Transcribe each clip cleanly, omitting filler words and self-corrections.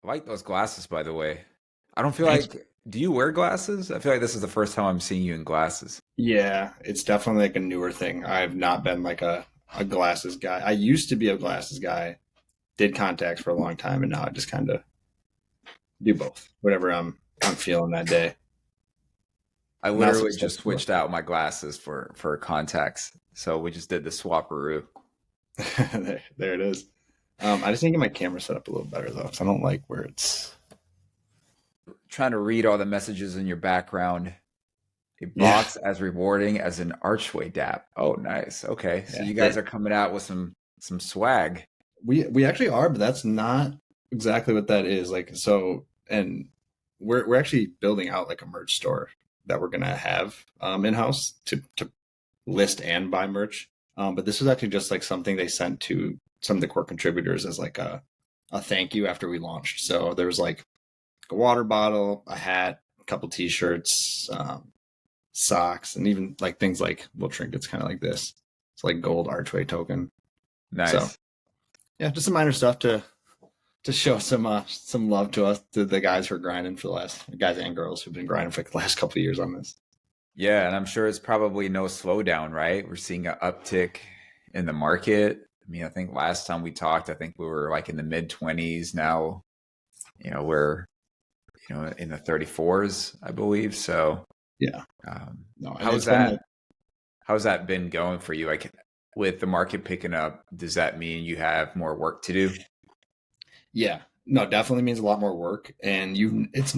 I like those glasses, by the way. I don't feel like, do you wear glasses? I feel like this is the first time I'm seeing you in glasses. Yeah, it's definitely like a newer thing. I've not been like a glasses guy. I used to be a glasses guy, did contacts for a long time, and now I just kind of do both, whatever I'm feeling that day. I Not literally just successful. switched out my glasses for contacts. So we just did the swaparoo. There it is. I just need to get my camera set up a little better though, because I don't like where it's. Trying to read all the messages in your background. A Yeah, box as rewarding as an Archway dApp. Oh, nice. Okay. So yeah. you guys are coming out with some swag. We actually are, but that's not exactly what that is. Like so, and we're actually building out like a merch store that we're gonna have in house to list and buy merch. But this was actually just like something they sent to some of the core contributors as like a thank you after we launched. So there was like a water bottle, a hat, a couple t-shirts, socks, and even like things like little trinkets, kind of like this. It's like gold Archway token. So Nice. yeah, just some minor stuff to show some love to us, to the guys who are grinding for the last guys and girls who've been grinding for like the last couple of years on this. Yeah, and I'm sure it's probably no slowdown, right? We're seeing an uptick in the market. I mean, I think last time we talked, I think we were like in the mid 20s. Now, we're, in the 34s, I believe. So, Yeah, um, no, and how's it's been that? like How's that been going for you? Like with the market picking up, does that mean you have more work to do? yeah, no, definitely means a lot more work, and you it's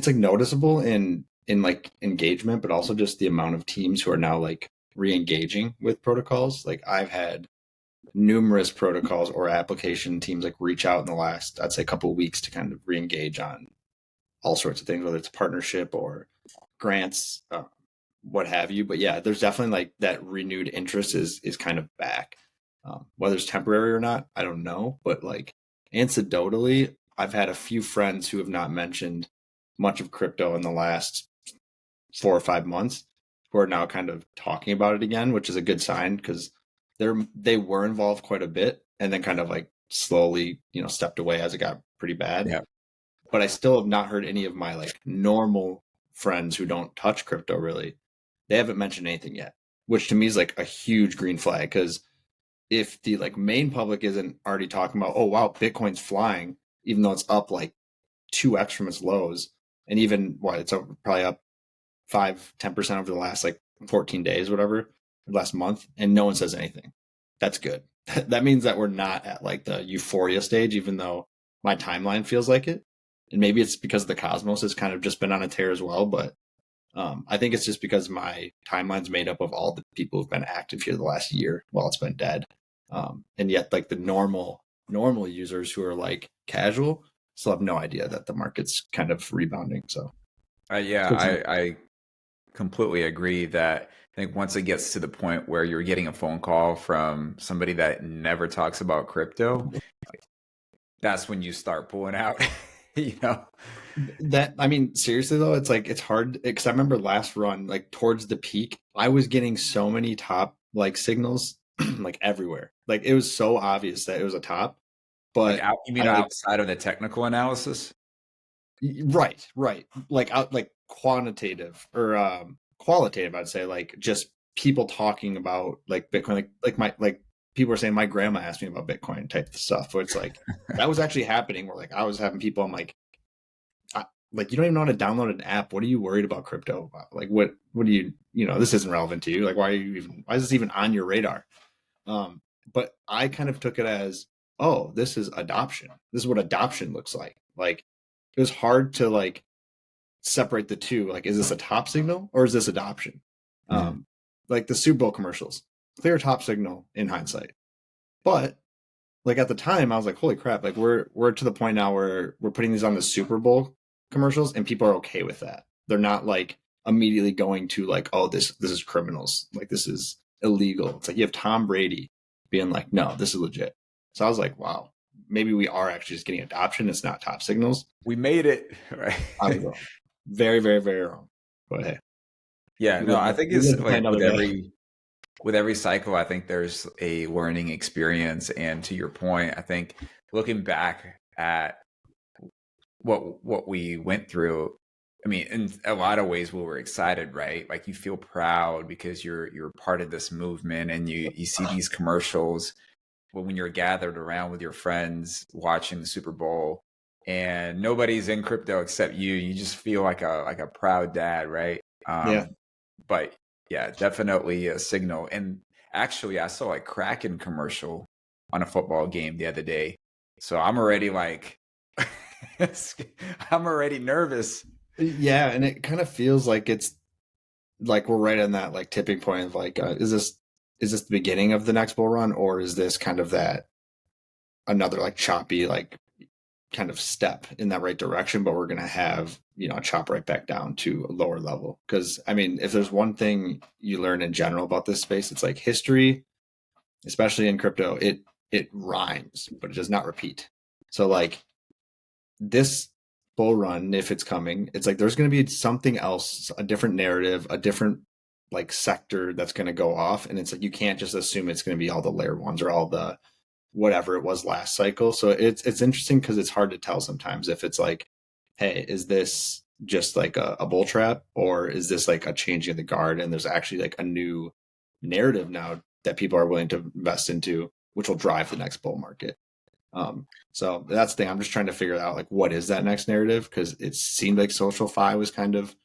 like noticeable in like engagement, but also just the amount of teams who are now like re-engaging with protocols. Like I've had numerous protocols or application teams like reach out in the last, I'd say, couple of weeks to kind of re-engage on all sorts of things, whether it's partnership or grants, what have you. But yeah, there's definitely like that renewed interest is kind of back. Whether it's temporary or not, I don't know. But like anecdotally, I've had a few friends who have not mentioned much of crypto in the last 4 or 5 months who are now kind of talking about it again, which is a good sign because they were involved quite a bit and then kind of like slowly, stepped away as it got pretty bad. Yeah. But I still have not heard any of my like normal friends who don't touch crypto really. They haven't mentioned anything yet, which to me is like a huge green flag because if the like main public isn't already talking about, oh wow, Bitcoin's flying, even though it's up like 2x from its lows, and even what it's probably up 5-10% over the last like 14 days, whatever, last month, and no one says anything. That's good. That means that we're not at like the euphoria stage, even though my timeline feels like it. And maybe it's because the Cosmos has kind of just been on a tear as well, but I think it's just because my timeline's made up of all the people who've been active here the last year while it's been dead. And yet like the normal users who are like casual still have no idea that the market's kind of rebounding. So Yeah, I completely agree that I think once it gets to the point where you're getting a phone call from somebody that never talks about crypto, that's when you start pulling out, you know? that, I mean, seriously though, it's like it's hard because I remember last run, like towards the peak, I was getting so many top like signals like everywhere. Like it was so obvious that it was a top, Like but out, you mean I like outside of the technical analysis? right, like out like quantitative or qualitative, I'd say like just people talking about like Bitcoin, like my like people are saying my grandma asked me about Bitcoin type of stuff. Where it's like that was actually happening. Where like I was having people, I'm like, like you don't even know how to download an app. What are you worried about crypto about? Like what do you this isn't relevant to you. Like why is this even on your radar? Um, but I kind of took it as, oh, this is adoption. This is what adoption looks like. Like it was hard to like separate the two. Like, is this a top signal or is this adoption? Mm. Um, like the Super Bowl commercials, clear top signal in hindsight. But like at the time, I was like, holy crap! Like we're to the point now where we're putting these on the Super Bowl commercials, and people are okay with that. They're not like immediately going to like, oh, this is criminals. Like this is illegal. It's like you have Tom Brady being like, no, this is legit. So I was like, wow, maybe we are actually just getting adoption. It's not top signals. We made it, I was right? wrong. Very, very, very wrong. But hey, Yeah, no, I think we it's live to play like another day. with every cycle, I think there's a learning experience. And to your point, I think looking back at what we went through. I mean, in a lot of ways, we were excited, right? Like you feel proud because you're part of this movement, and you see these commercials when you're gathered around with your friends watching the Super Bowl, and nobody's in crypto except you. You just feel like a proud dad, right? Yeah. But yeah, definitely a signal. And actually, I saw a Kraken commercial on a football game the other day, so I'm already like, I'm already nervous. Yeah, and it kind of feels like it's like we're right on that like tipping point of like, is this the beginning of the next bull run, or is this kind of that another like choppy like kind of step in that right direction, but we're going to have, chop right back down to a lower level. Because, I mean, if there's one thing you learn in general about this space, it's like history, especially in crypto, it rhymes, but it does not repeat. So, like, this bull run, if it's coming, it's like there's going to be something else, a different narrative, a different like sector that's going to go off. And it's like you can't just assume it's going to be all the layer ones or all the whatever it was last cycle. So it's interesting because it's hard to tell sometimes if it's like, hey, is this just like a bull trap, or is this like a changing of the guard and there's actually like a new narrative now that people are willing to invest into, which will drive the next bull market. So that's the thing. I'm just trying to figure out like what is that next narrative, because it seemed like social fi was kind of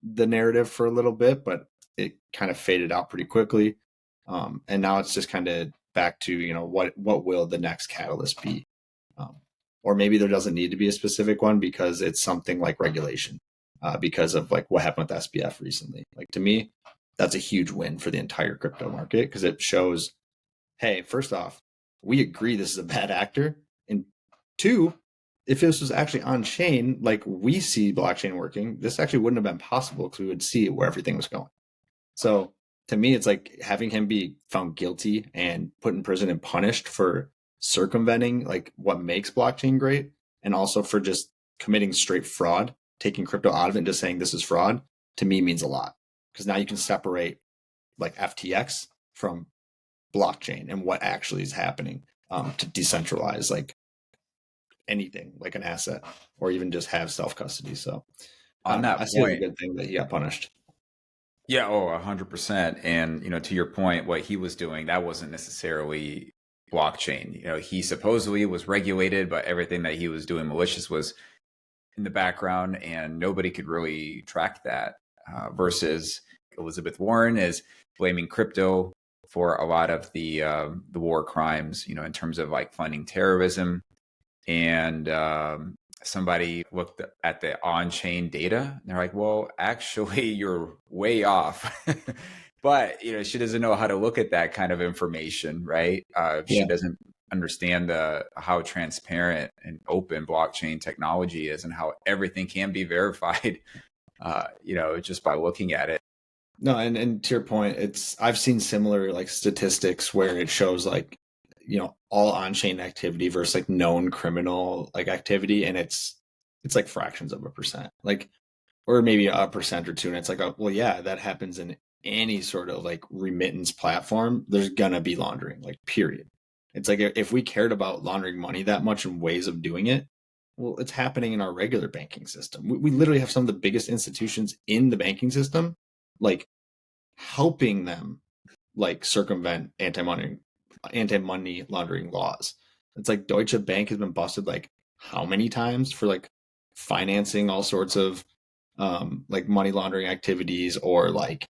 the narrative for a little bit, but it kind of faded out pretty quickly. And now it's just kind of back to, what will the next catalyst be? Or maybe there doesn't need to be a specific one because it's something like regulation, because of like what happened with SBF recently. Like to me, that's a huge win for the entire crypto market because it shows, hey, first off, we agree this is a bad actor. And two, if this was actually on chain, like we see blockchain working, this actually wouldn't have been possible because we would see where everything was going. So to me, it's like having him be found guilty and put in prison and punished for circumventing like what makes blockchain great, and also for just committing straight fraud, taking crypto out of it and just saying this is fraud, to me means a lot. Because now you can separate like FTX from blockchain and what actually is happening, to decentralize like anything like an asset or even just have self custody. So On I that see it as a point, good thing that he got punished. yeah, 100%. And, to your point, what he was doing, that wasn't necessarily blockchain. He supposedly was regulated, but everything that he was doing malicious was in the background and nobody could really track that. Versus Elizabeth Warren is blaming crypto for a lot of the war crimes, in terms of like funding terrorism. And somebody looked at the on-chain data and they're like, well, actually you're way off. But she doesn't know how to look at that kind of information, right? She Yeah. doesn't understand how transparent and open blockchain technology is and how everything can be verified, just by looking at it. No, and to your point, I've seen similar like statistics where it shows like, all on-chain activity versus like known criminal like activity, and it's like fractions of a percent. Like, or maybe a percent or two, and it's like, oh, well, yeah, that happens in any sort of like remittance platform. There's gonna be laundering, like period. It's like if we cared about laundering money that much and ways of doing it, well, it's happening in our regular banking system. We literally have some of the biggest institutions in the banking system, like helping them like circumvent anti-money laundering laws. It's like Deutsche Bank has been busted like how many times for like financing all sorts of like money laundering activities, or like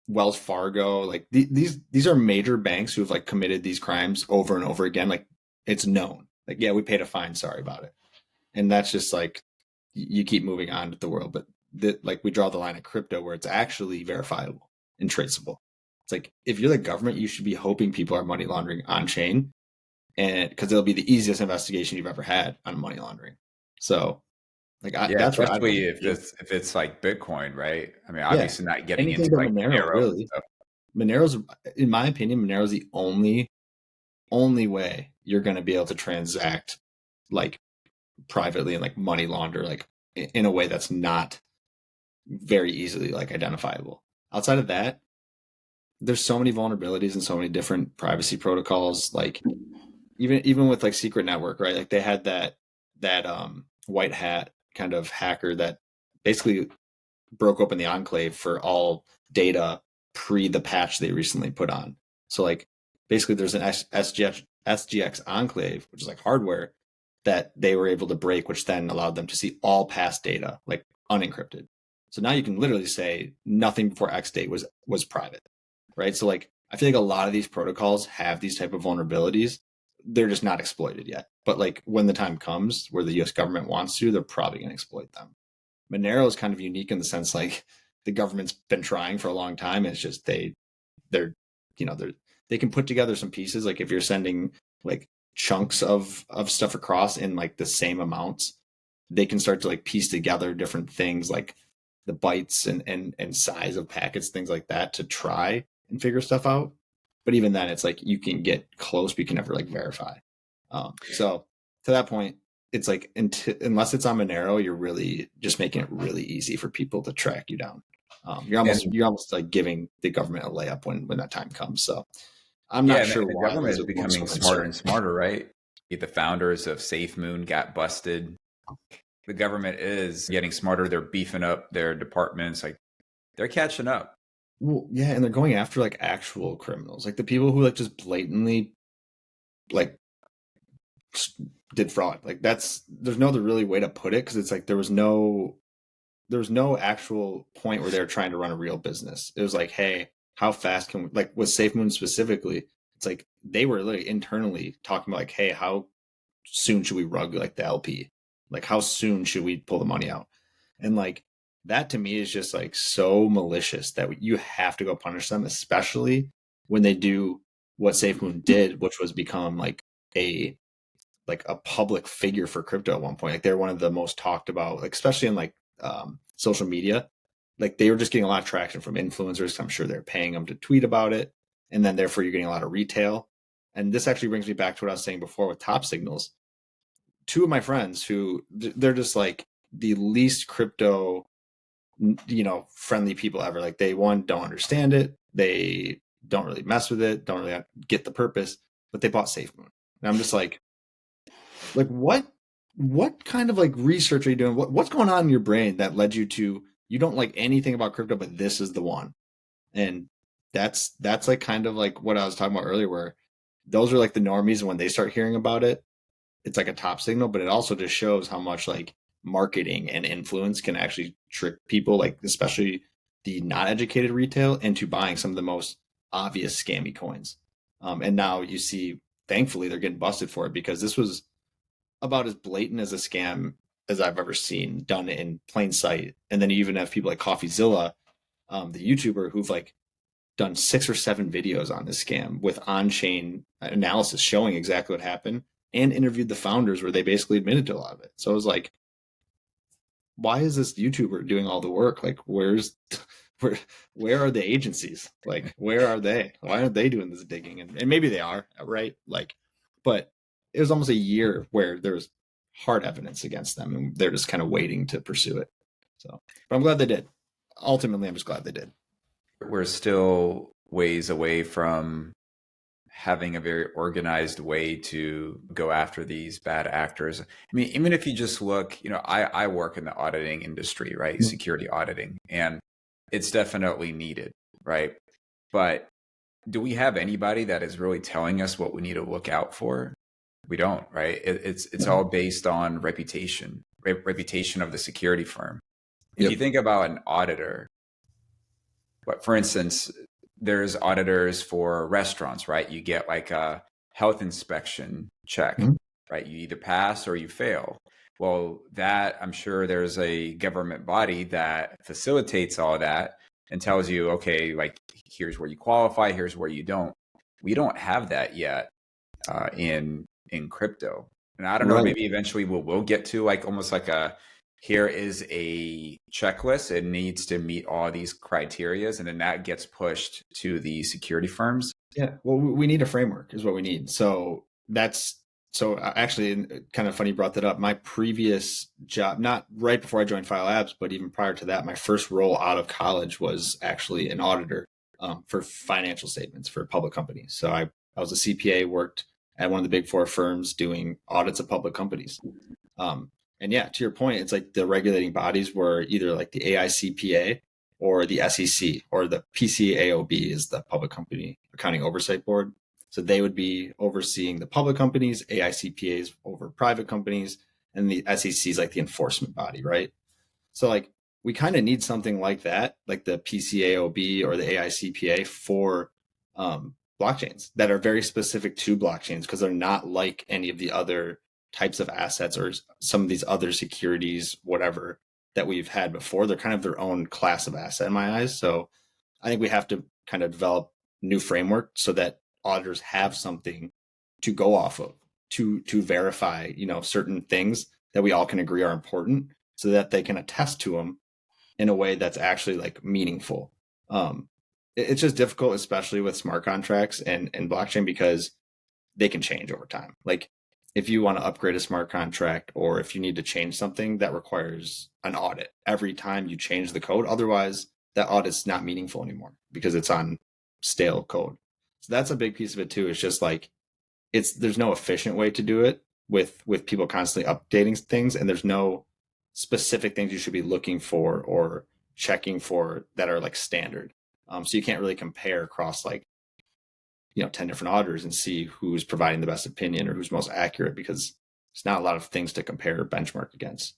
Wells Fargo. Like these are major banks who have like committed these crimes over and over again. Like it's known. Like, yeah, we paid a fine. Sorry about it. And that's just like you keep moving on with the world, but like we draw the line at crypto where it's actually verifiable and traceable. It's like if you're the government, you should be hoping people are money laundering on chain, and because it'll be the easiest investigation you've ever had on money laundering. So like Yeah, that's what I'd like especially to if see. it's like Bitcoin, right? I mean, Yeah, obviously not getting anything into but like Monero, Monero and really. stuff. Monero's, in my opinion, Monero's the only way you're going to be able to transact like privately and like money launder like in a way that's not very easily like identifiable. Outside of that, there's so many vulnerabilities and so many different privacy protocols. Like even with like Secret Network, right? Like they had that white hat kind of hacker that basically broke open the enclave for all data pre the patch they recently put on. So like basically there's an SGX enclave, which is like hardware that they were able to break, which then allowed them to see all past data, like unencrypted. So now you can literally say nothing before X date was private, right? So like I feel like a lot of these protocols have these type of vulnerabilities. They're just not exploited yet. But like when the time comes where the US government wants to, they're probably going to exploit them. Monero is kind of unique in the sense like the government's been trying for a long time. It's just they're they can put together some pieces. Like if you're sending like chunks of stuff across in like the same amounts, they can start to like piece together different things like the bytes and size of packets, things like that, to try and figure stuff out. But even then, it's like you can get close, but you can never like verify. So to that point, it's like unless it's on Monero, you're really just making it really easy for people to track you down. You're almost like giving the government a layup when that time comes. So I'm Yeah, not and sure the why government there's is a becoming so smarter concern. and smarter, right? The founders of Safemoon got busted. The government is getting smarter. They're beefing up their departments. Like they're catching up. Well, yeah, and they're going after like actual criminals, like the people who like just blatantly like did fraud. Like there's no other really way to put it because it's like there was no actual point where they were trying to run a real business. It was like, hey, how fast can we, like with SafeMoon specifically, it's like they were literally internally talking about like, hey, how soon should we rug like the LP? Like how soon should we pull the money out? And like that to me is just like so malicious that you have to go punish them, especially when they do what SafeMoon did, which was become a a public figure for crypto at one point. Like they're one of the most talked about, like especially in like social media. Like they were just getting a lot of traction from influencers. I'm sure they're paying them to tweet about it, and then therefore you're getting a lot of retail. And this actually brings me back to what I was saying before with top signals. Two of my friends who they're just like the least crypto friendly people ever. Like they don't understand it, they don't really mess with it, don't really get the purpose, but they bought SafeMoon. And I'm just like what kind of like research are you doing? What's going on in your brain that led you to, you don't like anything about crypto, but this is the one? And that's like kind of like what I was talking about earlier, where those are like the normies, and when they start hearing about it, it's like a top signal. But it also just shows how much like marketing and influence can actually trick people, like especially the not educated retail, into buying some of the most obvious scammy coins. And now you see, thankfully, they're getting busted for it, because this was about as blatant as a scam as I've ever seen, done in plain sight. And then you even have people like CoffeeZilla, the YouTuber, who've like done 6 or 7 videos on this scam with on-chain analysis showing exactly what happened, and interviewed the founders where they basically admitted to a lot of it. So it was like, why is this YouTuber doing all the work? Like, where where are the agencies? Like, where are they? Why aren't they doing this digging? And maybe they are, right? Like, but it was almost a year where there was hard evidence against them, and they're just kind of waiting to pursue it. So, but I'm glad they did. Ultimately, I'm just glad they did. We're still ways away from having a very organized way to go after these bad actors. I mean, even if you just look, I work in the auditing industry, right? Security auditing, and it's definitely needed, right? But do we have anybody that is really telling us what we need to look out for? We don't, right? It's all based on reputation of the security firm. If Yep. you think about an auditor, but for instance, there's auditors for restaurants, right? You get like a health inspection check, Mm-hmm. right? You either pass or you fail. Well, that I'm sure there's a government body that facilitates all that and tells you, okay, like here's where you qualify, here's where you don't. We don't have that yet in crypto, and I don't know. Right. Maybe eventually we'll get to like almost like a, here is a checklist. It needs to meet all these criterias, and then that gets pushed to the security firms. Yeah. Well, we need a framework, is what we need. So actually, kind of funny you brought that up. My previous job, not right before I joined Phi Labs, but even prior to that, my first role out of college was actually an auditor, for financial statements for public companies. So I was a CPA, worked at one of the big four firms doing audits of public companies. Um, And yeah, to your point, it's like the regulating bodies were either like the AICPA or the SEC, or the PCAOB is the Public Company Accounting Oversight Board. So they would be overseeing the public companies, AICPAs over private companies, and the SEC is like the enforcement body, right? So like we kind of need something like that, like the PCAOB or the AICPA for blockchains that are very specific to blockchains, because they're not like any of the other types of assets or some of these other securities, whatever that we've had before. They're kind of their own class of asset in my eyes. So I think we have to kind of develop new framework so that auditors have something to go off of to verify, certain things that we all can agree are important, so that they can attest to them in a way that's actually like meaningful. It's just difficult, especially with smart contracts and blockchain, because they can change over time. Like if you want to upgrade a smart contract, or if you need to change something, that requires an audit every time you change the code. Otherwise, that audit's not meaningful anymore because it's on stale code. So that's a big piece of it too. It's just like there's no efficient way to do it with people constantly updating things, and there's no specific things you should be looking for or checking for that are like standard. So you can't really compare across like 10 different auditors and see who's providing the best opinion or who's most accurate, because there's not a lot of things to compare or benchmark against.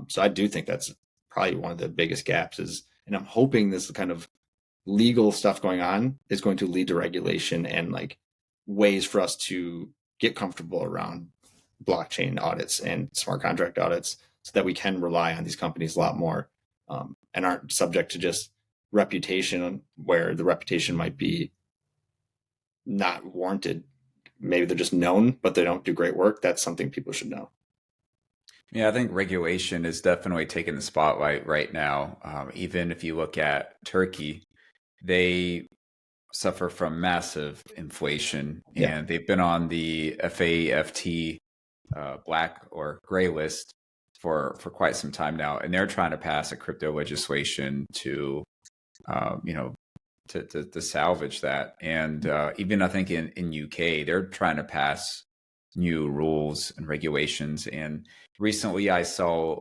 So I do think that's probably one of the biggest gaps and I'm hoping this kind of legal stuff going on is going to lead to regulation and like ways for us to get comfortable around blockchain audits and smart contract audits, so that we can rely on these companies a lot more, and aren't subject to just reputation, where the reputation might be not warranted. Maybe they're just known, but they don't do great work. That's something people should know. Yeah, I think regulation is definitely taking the spotlight right now. Even if you look at Turkey, they suffer from massive inflation, Yeah. and they've been on the FAFT black or gray list for quite some time now, and they're trying to pass a crypto legislation to you know to salvage that. And even I think in UK, they're trying to pass new rules and regulations. And recently I saw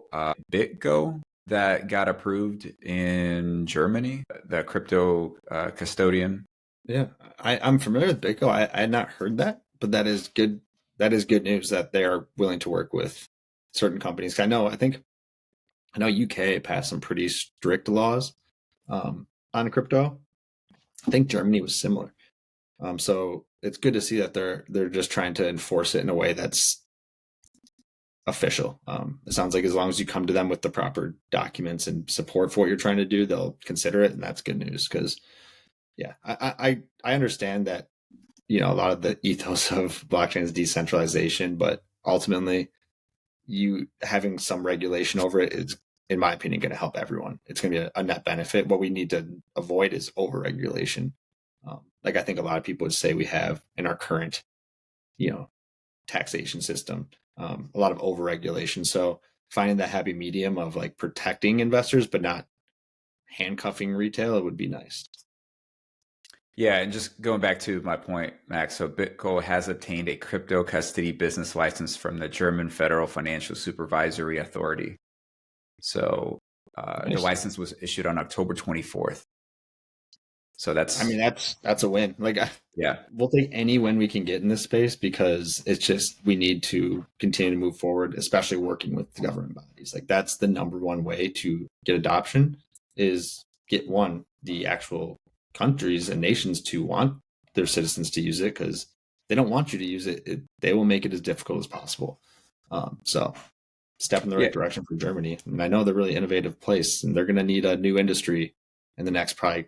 Bitgo that got approved in Germany, the crypto custodian. Yeah, I'm familiar with Bitgo. I had not heard that, but that is good. That is good news that they are willing to work with certain companies. I know UK passed some pretty strict laws on crypto. I think Germany was similar. So it's good to see that they're just trying to enforce it in a way that's official. It sounds like as long as you come to them with the proper documents and support for what you're trying to do, they'll consider it, and that's good news. Because yeah, I understand that a lot of the ethos of blockchain is decentralization, but ultimately, you having some regulation over it is, in my opinion, going to help everyone. It's going to be a net benefit. What we need to avoid is overregulation. Like I think a lot of people would say we have in our current, you know, taxation system, a lot of overregulation. So finding that happy medium of like protecting investors but not handcuffing retail, it would be nice. Yeah, and just going back to my point, Max, so Bitgo has obtained a crypto custody business license from the German Federal Financial Supervisory Authority. So the Nice. license was issued on October 24th. So I mean, that's, that's a win. Like yeah. we'll take any win we can get in this space, because it's just we need to continue to move forward, especially working with the government bodies. Like that's the number one way to get adoption, is get the actual countries and nations to want their citizens to use it, because they don't want you to use it. They will make it as difficult as possible. So step in the Yeah. right direction for Germany. And I know they're a really innovative place, and they're going to need a new industry in the next probably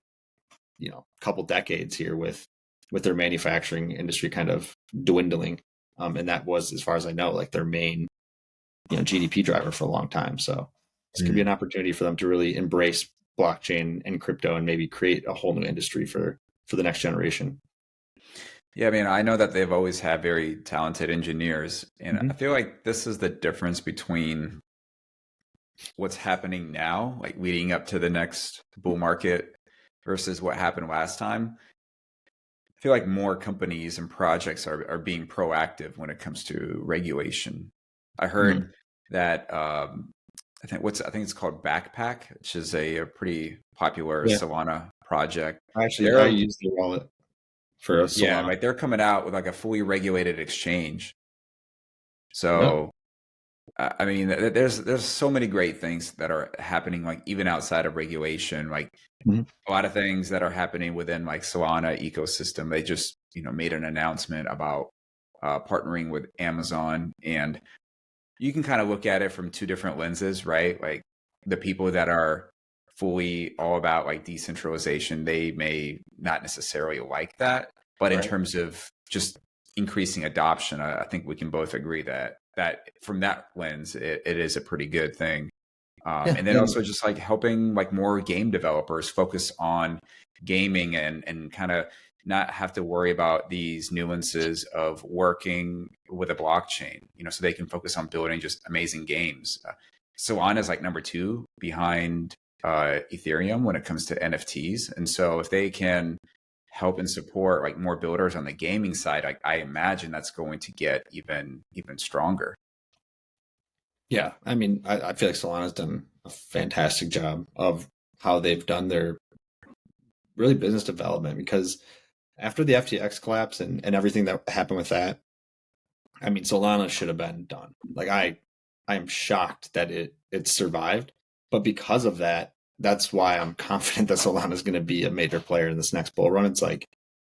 couple decades here, with their manufacturing industry kind of dwindling, and that was, as far as I know, like their main GDP driver for a long time. So this could be an opportunity for them to really embrace blockchain and crypto and maybe create a whole new industry for the next generation. Yeah, I mean, I know that they've always had very talented engineers, and I Mm-hmm. feel like this is the difference between what's happening now, like leading up to the next bull market, versus what happened last time. I feel like more companies and projects are being proactive when it comes to regulation. I Mm-hmm. heard that I think it's called Backpack, which is a pretty popular Solana project. I use the wallet for Yeah, Solana. like they're coming out with like a fully regulated exchange. Yeah. So I mean, there's so many great things that are happening, like even outside of regulation, like Mhm. a lot of things that are happening within like Solana ecosystem. They just made an announcement about partnering with Amazon, and you can kind of look at it from two different lenses, right? Like the people that are fully all about like decentralization, they may not necessarily like that, but in Right. terms of just increasing adoption, I think we can both agree that from that lens, it is a pretty good thing. Yeah. And then also just like helping like more game developers focus on gaming and kind of not have to worry about these nuances of working with a blockchain, so they can focus on building just amazing games. Solana is like number two behind Ethereum when it comes to NFTs. And so if they can help and support like more builders on the gaming side, I imagine that's going to get even stronger. Yeah. I mean, I feel like Solana's done a fantastic job of how they've done their really business development, because after the FTX collapse and everything that happened with that, I mean, Solana should have been done. Like I am shocked that it survived, but because of that, that's why I'm confident that Solana is going to be a major player in this next bull run. It's like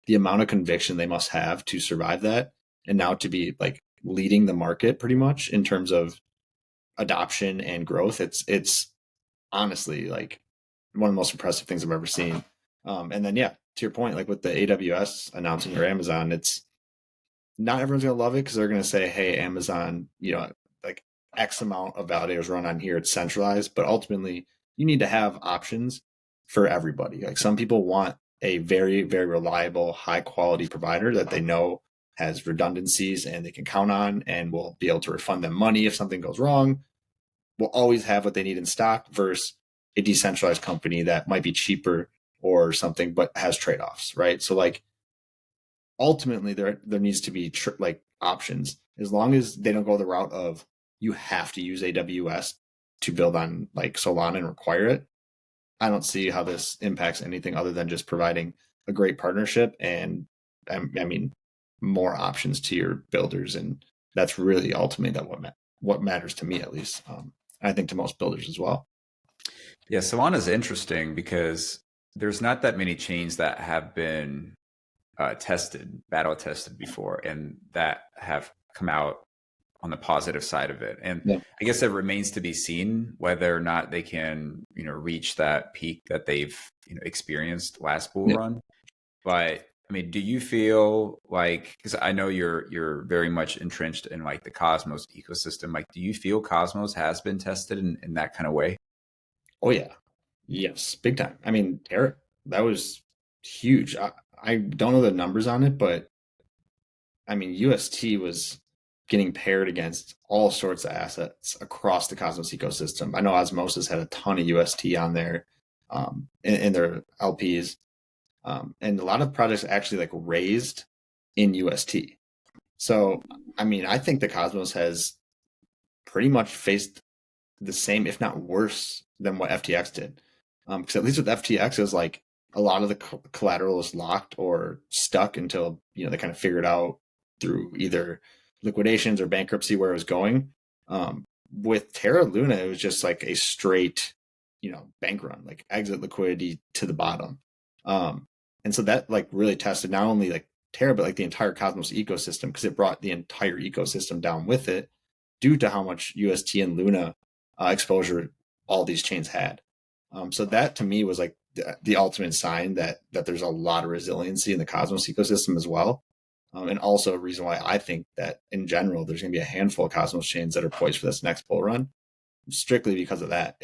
the amount of conviction they must have to survive that, and now to be like leading the market pretty much in terms of adoption and growth. It's honestly like one of the most impressive things I've ever seen. And then yeah, to your point, like with the AWS announcing or Amazon, it's not everyone's gonna love it because they're gonna say, "Hey, Amazon, like X amount of validators run on here. It's centralized." But ultimately, you need to have options for everybody. Like some people want a very, very reliable, high quality provider that they know has redundancies and they can count on and will be able to refund them money if something goes wrong. Will always have what they need in stock versus a decentralized company that might be cheaper or something but has trade-offs, right? So like ultimately there needs to be like options, as long as they don't go the route of you have to use AWS to build on like Solana and require it. I don't see how this impacts anything other than just providing a great partnership and I mean more options to your builders, and that's really ultimately what matters to me at least. I think to most builders as well. Yeah, Solana is interesting because there's not that many chains that have been battle tested before, and that have come out on the positive side of it. And Yeah. I guess it remains to be seen whether or not they can, reach that peak that they've, experienced last bull Yeah. run. But I mean, do you feel like, because I know you're very much entrenched in like the Cosmos ecosystem, like do you feel Cosmos has been tested in that kind of way? Oh yeah. Yes, big time. I mean, Terra, that was huge. I don't know the numbers on it, but I mean, UST was getting paired against all sorts of assets across the Cosmos ecosystem. I know Osmosis had a ton of UST on there in their LPs, and a lot of projects actually like raised in UST. So, I mean, I think the Cosmos has pretty much faced the same, if not worse, than what FTX did. Because at least with FTX, it was like a lot of the collateral is locked or stuck until they kind of figured out through either liquidations or bankruptcy where it was going. With Terra Luna, it was just like a straight, bank run, like exit liquidity to the bottom. And so that like really tested not only like Terra, but like the entire Cosmos ecosystem, because it brought the entire ecosystem down with it due to how much UST and Luna exposure all these chains had. So that to me was like the ultimate sign that there's a lot of resiliency in the Cosmos ecosystem as well. And also a reason why I think that in general, there's going to be a handful of Cosmos chains that are poised for this next bull run, strictly because of that.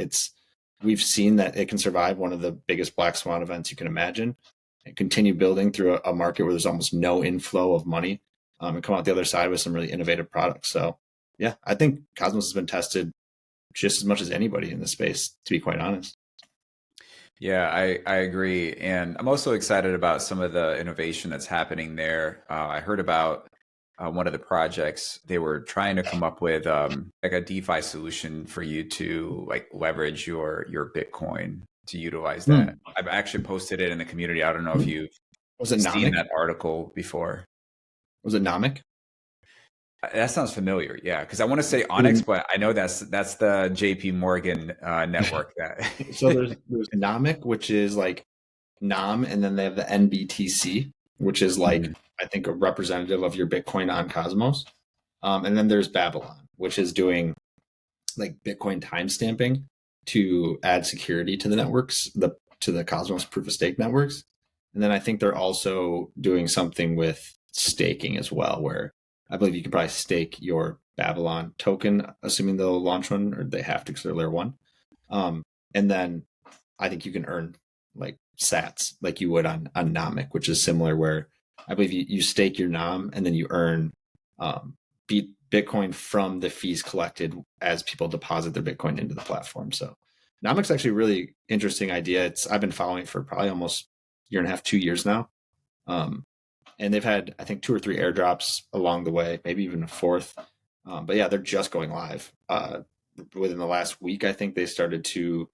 We've seen that it can survive one of the biggest black swan events you can imagine and continue building through a market where there's almost no inflow of money, and come out the other side with some really innovative products. So yeah, I think Cosmos has been tested just as much as anybody in this space, to be quite honest. Yeah, I agree. And I'm also excited about some of the innovation that's happening there. I heard about one of the projects, they were trying to come up with like a DeFi solution for you to like leverage your Bitcoin to utilize that. I've actually posted it in the community. I don't know if you've Was it seen Nomic? that article before. Was it Nomic? That sounds familiar, yeah. Because I want to say Onyx, but I know that's the JP Morgan network. That So there's Nomic, which is like Nom, and then they have the NBTC, which is like I think a representative of your Bitcoin on Cosmos. And then there's Babylon, which is doing like Bitcoin timestamping to add security to the networks, to the Cosmos proof of stake networks. And then I think they're also doing something with staking as well, where I believe you can probably stake your Babylon token, assuming they'll launch one, or they have to because they're layer one. And then I think you can earn like sats like you would on Nomic, which is similar, where I believe you stake your Nom and then you earn Bitcoin from the fees collected as people deposit their Bitcoin into the platform. So Nomic's actually a really interesting idea. I've been following it for probably almost year and a half, 2 years now. And they've had, I think, 2 or 3 airdrops along the way, maybe even a fourth. But yeah, they're just going live. Within the last week, I think they started to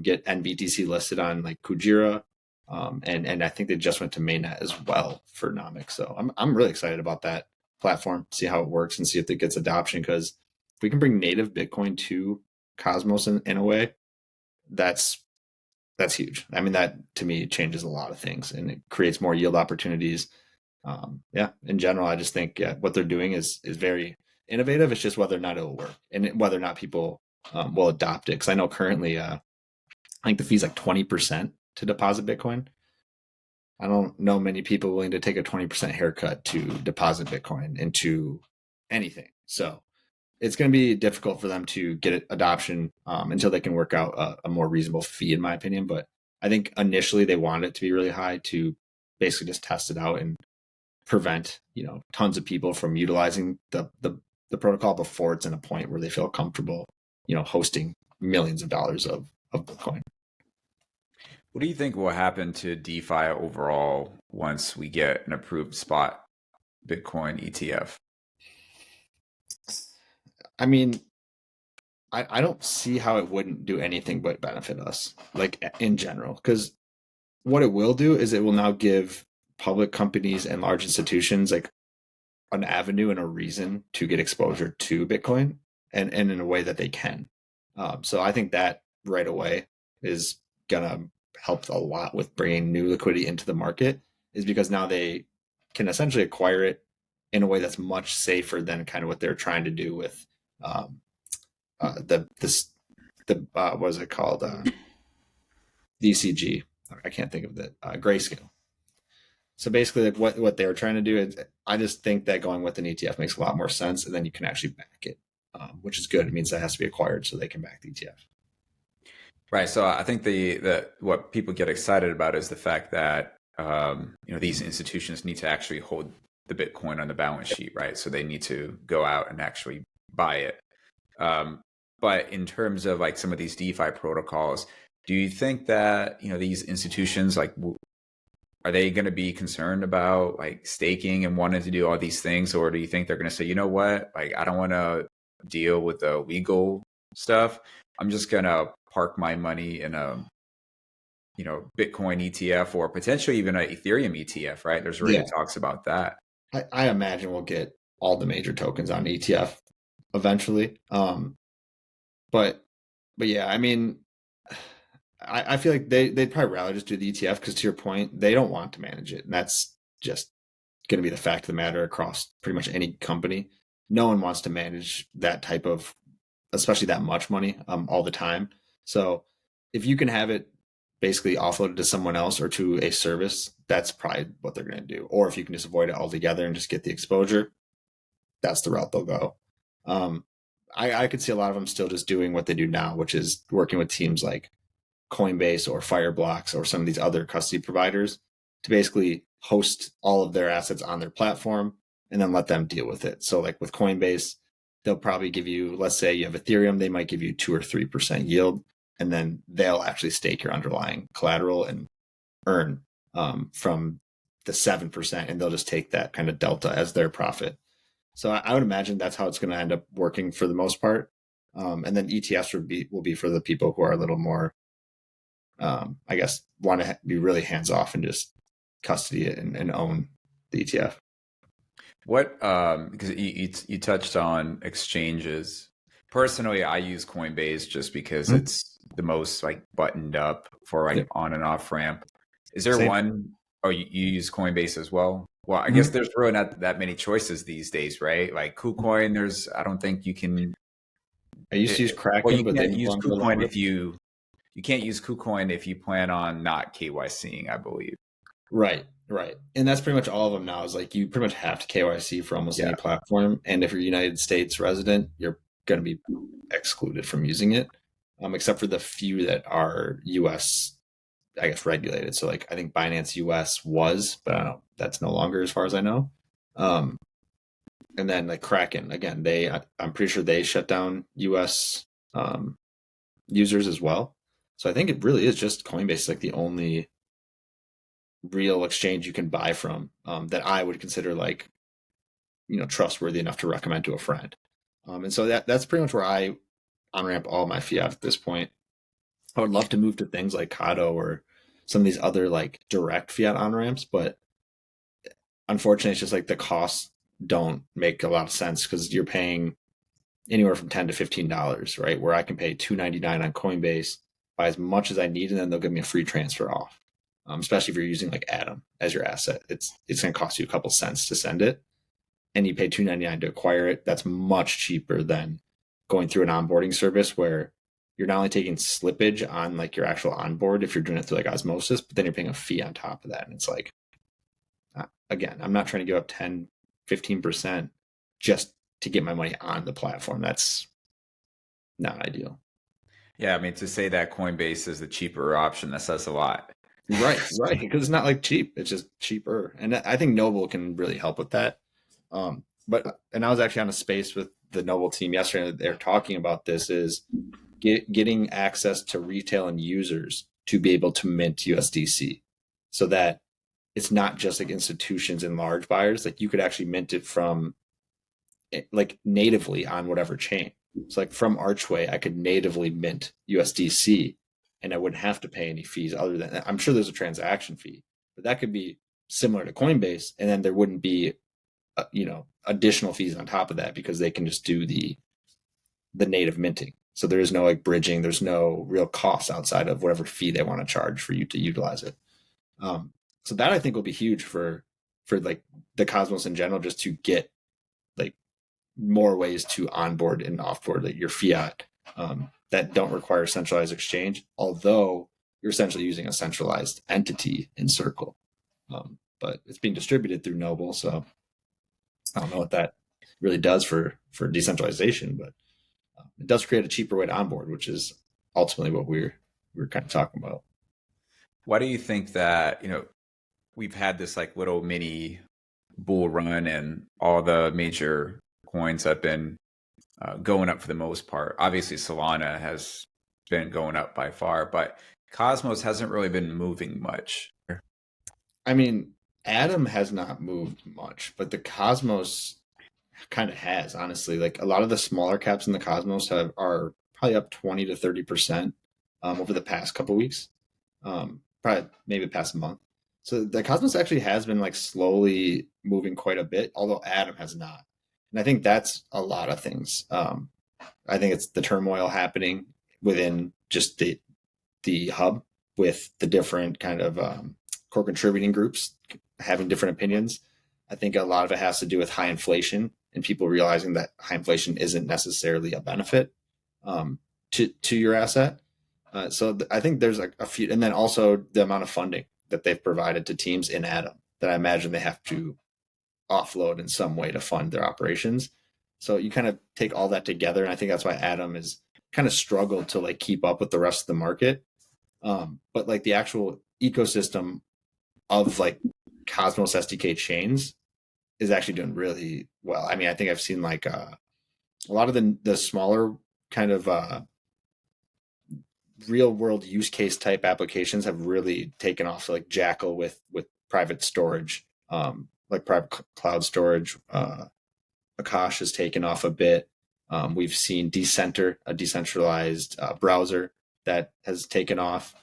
get NBTC listed on like Kujira. And I think they just went to mainnet as well for Nomic. So I'm really excited about that platform, see how it works and see if it gets adoption. Because if we can bring native Bitcoin to Cosmos in a way, that's huge. I mean, that to me changes a lot of things and it creates more yield opportunities. In general, I just think what they're doing is very innovative. It's just whether or not it'll work and whether or not people will adopt it. Because I know currently, I think the fee's like 20% to deposit Bitcoin. I don't know many people willing to take a 20% haircut to deposit Bitcoin into anything. So it's going to be difficult for them to get adoption until they can work out a more reasonable fee, in my opinion. But I think initially they wanted it to be really high to basically just test it out and prevent, tons of people from utilizing the protocol before it's in a point where they feel comfortable, hosting millions of dollars of Bitcoin. what do you think will happen to DeFi overall once we get an approved spot Bitcoin ETF? I mean, I don't see how it wouldn't do anything but benefit us, like in general, because what it will do is it will now give public companies and large institutions like an avenue and a reason to get exposure to Bitcoin and in a way that they can. So I think that right away is gonna help a lot with bringing new liquidity into the market, is because now they can essentially acquire it in a way that's much safer than kind of what they're trying to do with what is it called, DCG. I can't think of it. Grayscale. So basically, like what they were trying to do is, I just think that going with an ETF makes a lot more sense, and then you can actually back it, which is good. It means that has to be acquired so they can back the ETF. Right. So I think the what people get excited about is the fact that these institutions need to actually hold the Bitcoin on the balance sheet, right? So they need to go out and actually buy it. But in terms of like some of these DeFi protocols, do you think that these institutions are they going to be concerned about like staking and wanting to do all these things, or do you think they're going to say, you know what, like I don't want to deal with the legal stuff. I'm just going to park my money in a Bitcoin ETF or potentially even an Ethereum ETF, right? There's already talks about that. I imagine we'll get all the major tokens on ETF eventually. But yeah, I mean, I feel like they'd probably rather just do the ETF because, to your point, they don't want to manage it. And that's just going to be the fact of the matter across pretty much any company. No one wants to manage that type of, especially that much money all the time. So if you can have it basically offloaded to someone else or to a service, that's probably what they're going to do. Or if you can just avoid it altogether and just get the exposure, that's the route they'll go. I could see a lot of them still just doing what they do now, which is working with teams like Coinbase or Fireblocks or some of these other custody providers to basically host all of their assets on their platform and then let them deal with it. So like with Coinbase, they'll probably give you, let's say you have Ethereum, they might give you 2 or 3% yield, and then they'll actually stake your underlying collateral and earn from the 7%, and they'll just take that kind of delta as their profit. So I would imagine that's how it's going to end up working for the most part. And then ETFs will be for the people who are a little more, I guess, want to be really hands off and just custody it and own the ETF. What because you touched on exchanges. Personally, I use Coinbase just because Mhm. it's the most like buttoned up for like Yep. on and off ramp. Is there Same. one? Oh, you use Coinbase as well? Well, I guess Mhm. there's really not that many choices these days, right? Like KuCoin, I don't think you can. I used to use Well, Kraken, you but they can't no use longer KuCoin allow it. if you can't use KuCoin if you plan on not KYCing, I believe. Right, right. And that's pretty much all of them now is like you pretty much have to KYC for almost Yeah. any platform. And if you're a United States resident, you're going to be excluded from using it, except for the few that are US, I guess, regulated. So like I think Binance US was, but I don't know, that's no longer as far as I know. Um, and then like Kraken, again, I'm pretty sure they shut down US um, users as well. So I think it really is just Coinbase like the only real exchange you can buy from that I would consider like trustworthy enough to recommend to a friend. And so that's pretty much where I on ramp all my fiat at this point. I would love to move to things like Kado or some of these other like direct fiat on ramps, but unfortunately, it's just like the costs don't make a lot of sense because you're paying anywhere from $10 to $15, right? Where I can pay $2.99 on Coinbase, buy as much as I need, and then they'll give me a free transfer off. Especially if you're using like Atom as your asset, it's going to cost you a couple cents to send it, and you pay $2.99 to acquire it. That's much cheaper than going through an onboarding service where you're not only taking slippage on like your actual onboard if you're doing it through like osmosis, but then you're paying a fee on top of that, and it's like again, I'm not trying to give up 10, 15% just to get my money on the platform. That's not ideal. Yeah, I mean, to say that Coinbase is the cheaper option, that says a lot. Right, right. Because it's not like cheap; it's just cheaper, and I think Noble can really help with that. And I was actually on a space with the Noble team yesterday. And they're talking about this is getting access to retail and users to be able to mint USDC, so that it's not just like institutions and large buyers. Like you could actually mint it from like natively on whatever chain. So like from Archway, I could natively mint USDC and I wouldn't have to pay any fees other than I'm sure there's a transaction fee, but that could be similar to Coinbase, and then there wouldn't be additional fees on top of that because they can just do the native minting. So there is no like bridging, there's no real costs outside of whatever fee they want to charge for you to utilize it. Um, so that I think will be huge for like the Cosmos in general, just to get like more ways to onboard and offboard your fiat that don't require centralized exchange, although you're essentially using a centralized entity in Circle. But it's being distributed through Noble, so I don't know what that really does for decentralization, but it does create a cheaper way to onboard, which is ultimately what we're kind of talking about. Why do you think that, we've had this like little mini bull run and all the major coins have been going up for the most part? Obviously, Solana has been going up by far, but Cosmos hasn't really been moving much. I mean, Atom has not moved much, but the Cosmos kind of has, honestly. Like a lot of the smaller caps in the Cosmos are probably up 20 to 30% over the past couple weeks, probably maybe the past month. So the Cosmos actually has been like slowly moving quite a bit, although Atom has not. And I think that's a lot of things. I think it's the turmoil happening within just the hub with the different kind of core contributing groups having different opinions. I think a lot of it has to do with high inflation and people realizing that high inflation isn't necessarily a benefit to your asset. I think there's like a few, and then also the amount of funding that they've provided to teams in Atom that I imagine they have to offload in some way to fund their operations. So you kind of take all that together, and I think that's why Atom is kind of struggled to like keep up with the rest of the market. But like the actual ecosystem of like Cosmos SDK chains is actually doing really well. I mean, I think I've seen like a lot of the smaller kind of real world use case type applications have really taken off. So like Jackal with private storage, like private cloud storage. Akash has taken off a bit. We've seen Decenter, a decentralized browser that has taken off.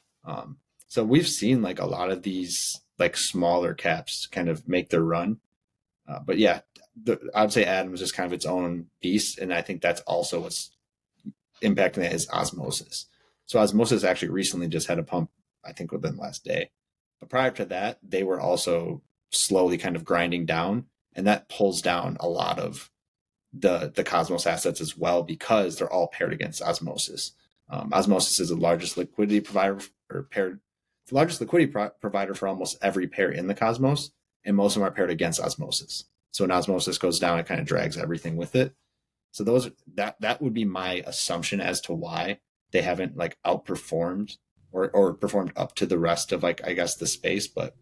So we've seen like a lot of these like smaller caps kind of make their run. But yeah, I would say Atom is just kind of its own beast, and I think that's also what's impacting that is Osmosis. So Osmosis actually recently just had a pump, I think within the last day. But prior to that, they were also slowly kind of grinding down, and that pulls down a lot of the Cosmos assets as well because they're all paired against Osmosis. Osmosis is the largest liquidity provider or paired, the largest liquidity provider for almost every pair in the Cosmos, and most of them are paired against Osmosis. So when Osmosis goes down, it kind of drags everything with it. So that would be my assumption as to why they haven't like outperformed or performed up to the rest of like I guess the space, but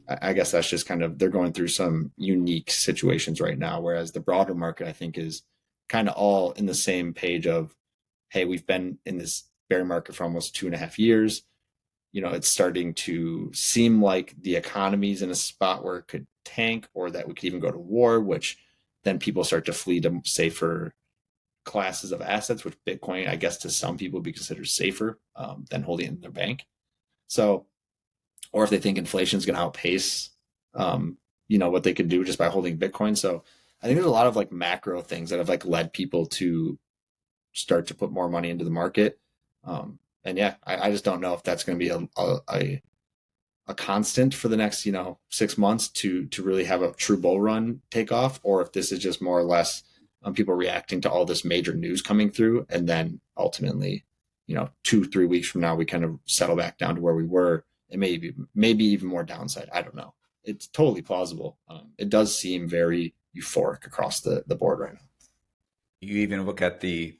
I guess that's just kind of they're going through some unique situations right now, whereas the broader market I think is kind of all in the same page of, hey, we've been in this bear market for almost 2.5 years. It's starting to seem like the economy's in a spot where it could tank or that we could even go to war, which then people start to flee to safer classes of assets, which Bitcoin, I guess, to some people would be considered safer than holding it in their bank. So, or if they think inflation is going to outpace, what they could do just by holding Bitcoin. So I think there's a lot of like macro things that have like led people to start to put more money into the market. And yeah, I just don't know if that's going to be a constant for the next 6 months to really have a true bull run take off, or if this is just more or less people reacting to all this major news coming through, and then ultimately 2-3 weeks from now we kind of settle back down to where we were, and maybe even more downside. I don't know. It's totally plausible. It does seem very euphoric across the board right now. You even look at the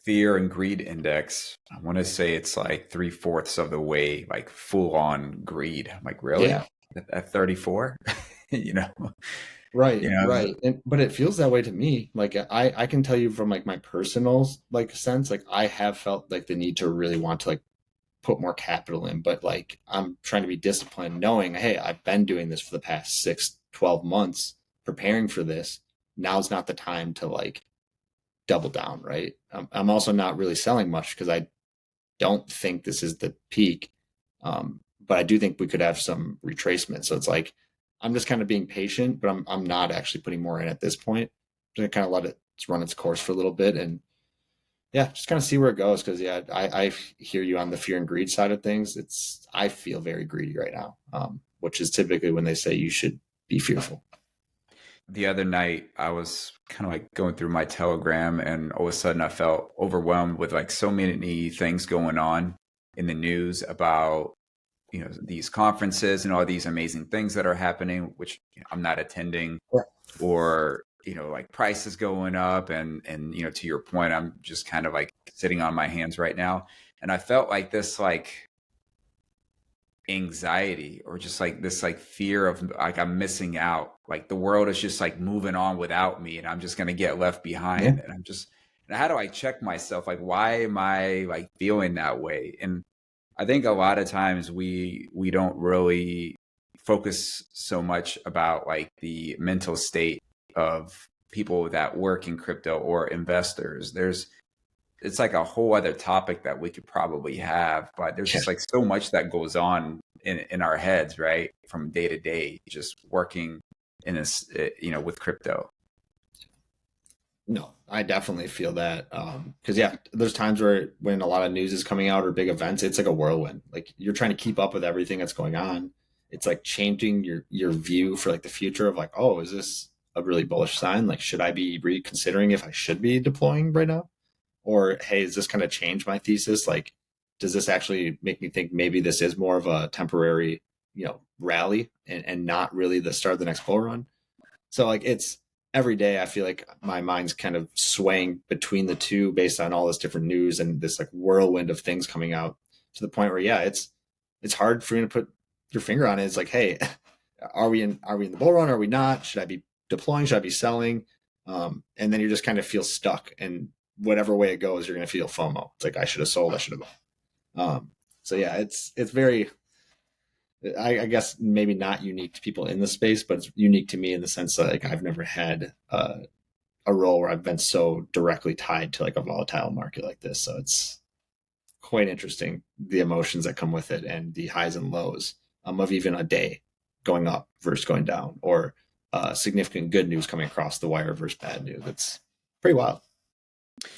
fear and greed index. I want to say it's like 3/4 of the way, like full on greed. I'm like, really? Yeah. At 34? you know, Right, you know, right. But it feels that way to me. Like I can tell you from like my personal like sense, like I have felt like the need to really want to like put more capital in, but like I'm trying to be disciplined knowing, hey, I've been doing this for the past 6-12 months preparing for this. Now's not the time to like double down, right? I'm also not really selling much because I don't think this is the peak. But I do think we could have some retracement. So it's like I'm just kind of being patient, but I'm not actually putting more in at this point. I'm gonna kind of let it run its course for a little bit, and yeah, just kind of see where it goes. Because yeah, I hear you on the fear and greed side of things. I feel very greedy right now, which is typically when they say you should be fearful. the other night I was kind of like going through my Telegram, and all of a sudden I felt overwhelmed with like so many things going on in the news about these conferences and all these amazing things that are happening, which I'm not attending, Yeah. or like prices going up, and to your point, I'm just kind of like sitting on my hands right now, and I felt like this like anxiety, or just like this like fear of like I'm missing out, like the world is just like moving on without me, and I'm just going to get left Yeah. behind. And how do I check myself, like why am I like feeling that way? And I think a lot of times we don't really focus so much about like the mental state of people that work in crypto or investors. It's like a whole other topic that we could probably have, but there's Yeah. just like so much that goes on in our heads, right? From day to day, just working in this, with crypto. No, I definitely feel that. Because yeah, there's times where when a lot of news is coming out or big events, it's like a whirlwind. Like you're trying to keep up with everything that's going on. It's like changing your view for like the future of like, oh, is this a really bullish sign? Like, should I be reconsidering if I should be deploying right now? Or hey, is this kind of change my thesis? Like, does this actually make me think maybe this is more of a temporary, rally and not really the start of the next bull run? So like it's every day I feel like my mind's kind of swaying between the two based on all this different news and this like whirlwind of things coming out to the point where yeah, it's hard for you to put your finger on it. It's like, hey, are we in the bull run? Are we not? Should I be deploying? Should I be selling? And then you just kind of feel stuck, and whatever way it goes, you're gonna feel FOMO. It's like I should have sold, I should have bought. So yeah, it's I guess maybe not unique to people in the space, but it's unique to me in the sense that like I've never had a role where I've been so directly tied to like a volatile market like this. So it's quite interesting, the emotions that come with it and the highs and lows of even a day going up versus going down, or significant good news coming across the wire versus bad news. It's pretty wild.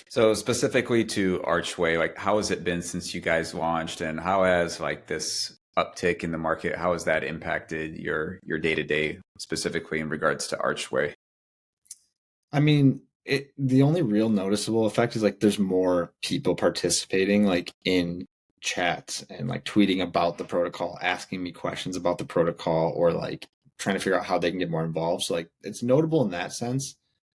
So specifically to Archway, like how has it been since you guys launched, and how has like this uptick in the market, how has that impacted your day to day, specifically in regards to Archway? I mean, the only real noticeable effect is like there's more people participating like in chats and like tweeting about the protocol, asking me questions about the protocol, or like trying to figure out how they can get more involved. So like it's notable in that sense.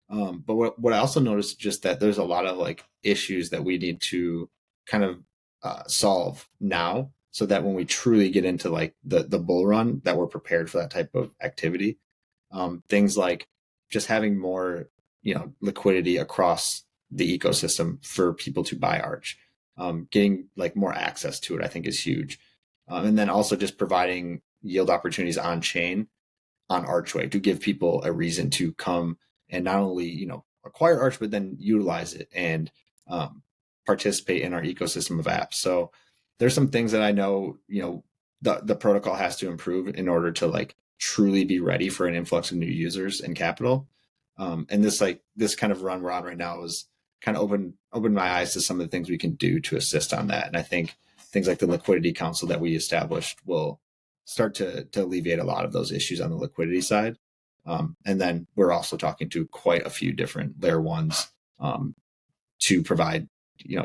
But what I also noticed just that there's a lot of like issues that we need to kind of solve now, so that when we truly get into like the bull run, that we're prepared for that type of activity. Things like just having more liquidity across the ecosystem for people to buy Arch. Getting like more access to it, I think, is huge. And then also just providing yield opportunities on chain on Archway to give people a reason to come and not only acquire Arch, but then utilize it and participate in our ecosystem of apps. So there's some things that I know the protocol has to improve in order to like truly be ready for an influx of new users and capital. And this kind of run we're on right now is kind of opened my eyes to some of the things we can do to assist on that. And I think things like the liquidity council that we established will start to alleviate a lot of those issues on the liquidity side. And then we're also talking to quite a few different layer ones to provide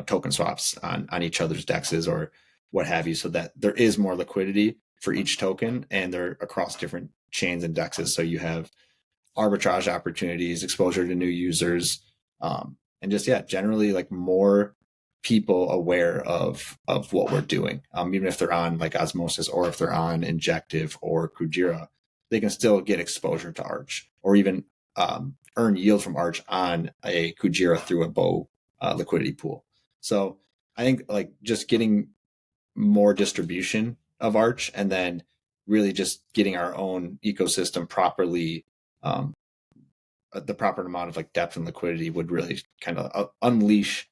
token swaps on each other's dexes or what have you, so that there is more liquidity for each token and they're across different chains and dexes. So you have arbitrage opportunities, exposure to new users, and just generally like more people aware of what we're doing. Even if they're on like Osmosis, or if they're on Injective or Kujira, they can still get exposure to Arch, or even earn yield from Arch on a Kujira through a Bow liquidity pool. So I think like just getting more distribution of Arch, and then really just getting our own ecosystem properly, the proper amount of like depth and liquidity would really kind of unleash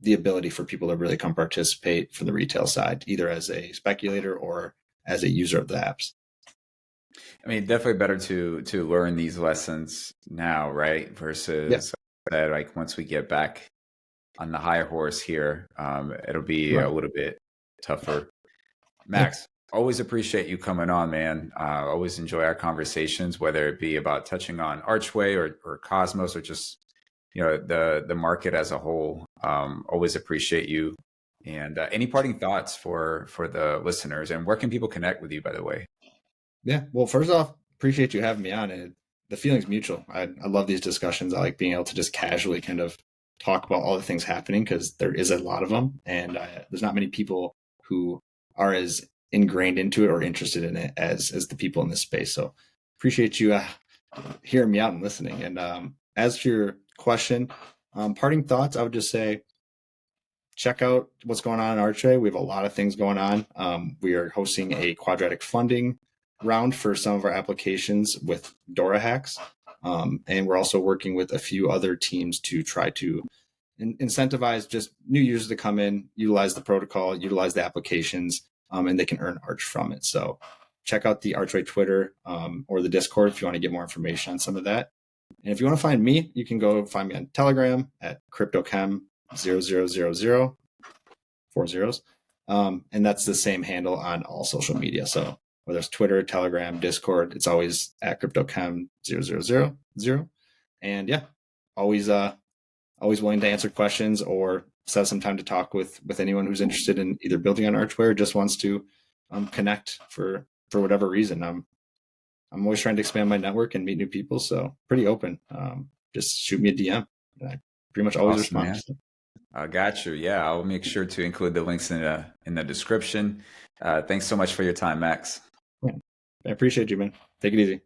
the ability for people to really come participate from the retail side, either as a speculator or as a user of the apps. I mean, definitely better to learn these lessons now, right? Versus like once we get back on the high horse here, it'll be a little bit tougher. Max, always appreciate you coming on, man. Always enjoy our conversations, whether it be about touching on Archway or Cosmos, or just the market as a whole. Always appreciate you. And any parting thoughts for the listeners, and where can people connect with you, by the way? Yeah. Well, first off, appreciate you having me on. And the feeling's mutual. I love these discussions. I like being able to just casually kind of talk about all the things happening, because there is a lot of them, and there's not many people who are as ingrained into it or interested in it as the people in this space. So appreciate you hearing me out and listening. And as to your question, parting thoughts, I would just say check out what's going on in Archway. We have a lot of things going on. We are hosting a quadratic funding round for some of our applications with Dora hacks. And we're also working with a few other teams to try to incentivize just new users to come in, utilize the protocol, utilize the applications, and they can earn Arch from it. So check out the Archway Twitter or the Discord if you want to get more information on some of that. And if you want to find me, you can go find me on Telegram at CryptoChem0000, 4 zeros. And that's the same handle on all social media. So whether it's Twitter, Telegram, Discord, it's always at CryptoChem0000. And always willing to answer questions or set some time to talk with anyone who's interested in either building on Archway or just wants to connect for whatever reason. I'm always trying to expand my network and meet new people, so pretty open. Just shoot me a DM. I pretty much always respond. Man. I got you. Yeah, I'll make sure to include the links in the description. Thanks so much for your time, Max. I appreciate you, man. Take it easy.